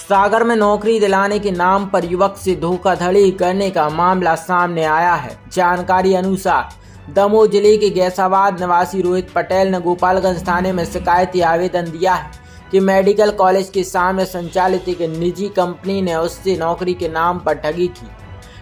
सागर में नौकरी दिलाने के नाम पर युवक से धोखाधड़ी करने का मामला सामने आया है। जानकारी अनुसार दमोह जिले के गैसाबाद निवासी रोहित पटेल ने गोपालगंज थाने में शिकायती आवेदन दिया है कि मेडिकल कॉलेज के सामने संचालित एक निजी कंपनी ने उससे नौकरी के नाम पर ठगी की।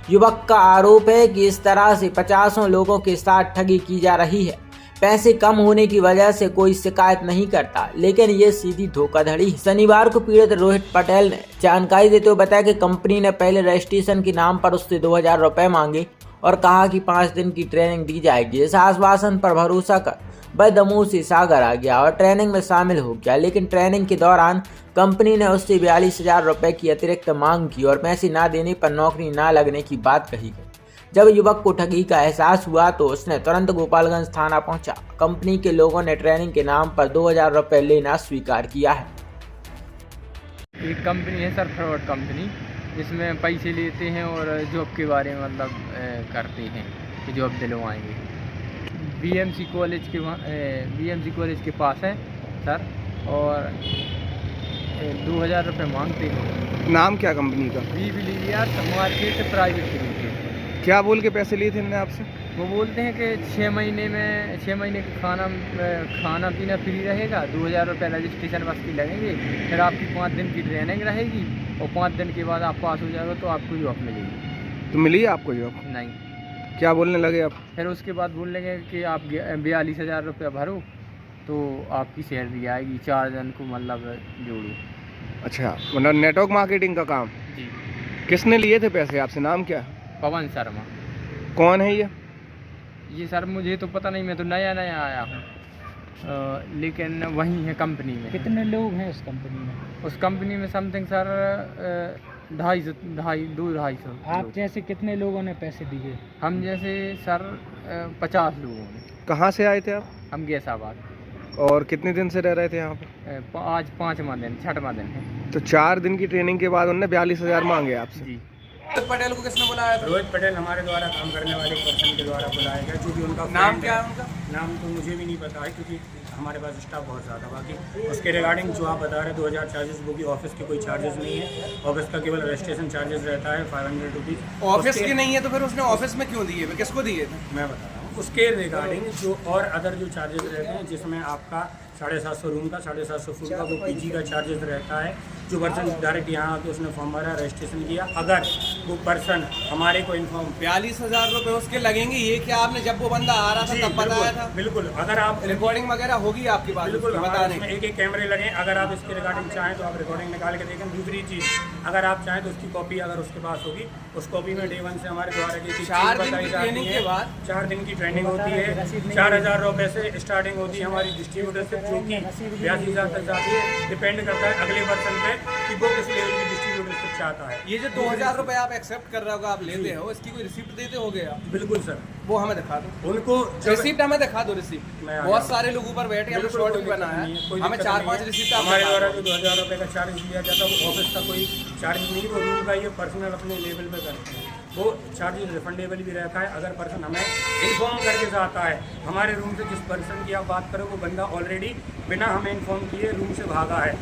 युवक का आरोप है कि इस तरह से 50 लोगों के साथ ठगी की जा रही है। पैसे कम होने की वजह से कोई शिकायत नहीं करता, लेकिन ये सीधी धोखाधड़ी है। शनिवार को पीड़ित रोहित पटेल ने जानकारी देते हुए बताया कि कंपनी ने पहले रजिस्ट्रेशन के नाम पर उससे 2000 रुपए मांगे और कहा कि 5 दिन की ट्रेनिंग दी जाएगी। इस आश्वासन पर भरोसा कर वह दमोह से सागर आ गया और ट्रेनिंग में शामिल हो गया, लेकिन ट्रेनिंग के दौरान कंपनी ने उससे 42,000 रुपए की अतिरिक्त मांग की और पैसे न देने पर नौकरी न लगने की बात कही गई। जब युवक को ठगी का एहसास हुआ तो उसने तुरंत गोपालगंज थाना पहुंचा। कंपनी के लोगों ने ट्रेनिंग के नाम पर 2000 रुपए लेना स्वीकार किया है। एक कंपनी है सर, फ्रॉड कंपनी, जिसमें पैसे लेते हैं और जॉब के बारे में मतलब करते हैं कि जॉब दिलवाएंगे। बीएमसी कॉलेज के पास है सर, और 2000 रुपये मांगते हैं। नाम क्या कंपनी का? Market private limited. क्या बोल के पैसे लिए थे इन्होंने आपसे? वो बोलते हैं कि 6 महीने का खाना पीना फ्री रहेगा, 2000 रुपये रजिस्ट्रेशन बस की लगेंगे, फिर आपकी 5 दिन की ट्रेनिंग रहेगी और 5 दिन के बाद आप पास हो जाएगा तो आपको जॉब मिलेगी। तो मिली आपको जॉब? नहीं। क्या बोलने लगे आप? फिर उसके बाद बोल लेंगे कि आप 42,000 रुपये भरो तो आपकी सैलरी आएगी, 4 दिन को मतलब जोड़ो। अच्छा, मतलब नेटवर्क मार्केटिंग का काम? जी। किसने लिए थे पैसे आपसे? नाम क्या? पवन शर्मा। कौन है ये? ये सर मुझे तो पता नहीं, मैं तो नया आया हूँ, लेकिन वहीं है कंपनी में। कितने लोग हैं उस कंपनी में? उस कंपनी में समथिंग सर 250 आप जैसे कितने लोगों ने पैसे दिए? हम जैसे सर 50 लोगों ने। कहाँ से आए थे आप? हम गैसाबाद। और कितने दिन से रह रहे थे यहाँ पे? आज 5वां दिन, 6वां दिन है। तो 4 दिन की ट्रेनिंग के बाद उन्होंने 42,000 मांगे आपसे? जी। रोहित पटेल को किसने बुलाया था? रोहित पटेल हमारे द्वारा काम करने वाले पर्सन के द्वारा बुलाया गया, क्योंकि उनका नाम क्या है उनका? नाम तो मुझे भी नहीं पता है, क्योंकि हमारे पास स्टाफ बहुत ज़्यादा। बाकी उसके रिगार्डिंग जो आप बता रहे 2000 चार्जेस, वो भी ऑफिस के कोई चार्जेस नहीं है। ऑफिस का केवल रजिस्ट्रेशन चार्जेस रहता है 500 रुपीज़। ऑफिस के नहीं है तो फिर उसने ऑफिस में क्यों दिए? किसको दिए थे? मैं बता रहा हूँ उसके रिगार्डिंग जो और अदर जो चार्जेस रहते हैं, जिसमें आपका 750 रूम का, 750 फूड का, वो पीजी का चार्जेस रहता है। जो पर्सन डायरेक्ट यहाँ आके उसने फॉर्म भरा, रजिस्ट्रेशन किया, अगर वो पर्सन हमारे को इन्फॉर्म 42,000 रुपये उसके लगेंगे। ये क्या आपने जब वो बंदा आ रहा था तब बताया था? बिल्कुल। अगर आप रिकॉर्डिंग वगैरह होगी आपके पास? बिल्कुल, बताने हमारे एक कैमरे लगे। अगर आप इसके रिगार्डिंग चाहें तो आप रिकॉर्डिंग निकाल के देखें। दूसरी चीज़, अगर आप चाहें तो उसकी कॉपी अगर उसके पास होगी, उस कॉपी में Day 1 से हमारे द्वारा की 4 दिन की ट्रेनिंग के बाद 4 दिन की ट्रेनिंग होती है। 4000 रुपये से स्टार्टिंग होती है हमारी डिस्ट्रीब्यूटरशिप, जो कि 82,000 तक जाती है। डिपेंड करता है अगले पर्सन पे कि वो किस लेवल की डिस्ट्रीब्यूटरशिप चाहता है। ये जो 2000 रुपये आप एक्सेप्ट कर रहे हो, आप लेते हो, इसकी कोई रिसिप्ट देते हो गया? बिल्कुल सर। वो हमें दिखा दो। उनको रिसिप्ट हमें दिखा दो। रिसिप्ट बहुत सारे लोग ऊपर बैठे हैं, शॉर्ट भी बना है, हमें 4-5 रिसिप्ट हमारे द्वारा जो 2000 रुपये का चार्ज लिया जाता है वो ऑफिस का कोई चार्ज नहीं, वो रूम का ये पर्सनल अपने लेवल पे करते हैं। वो चार्जेस रिफंडेबल भी रहता है। अगर पर्सन हमें इन्फॉर्म करके जाता है, हमारे रूम से जिस पर्सन की आप बात करो वो बंदा ऑलरेडी बिना हमें इन्फॉर्म किए रूम से भागा है,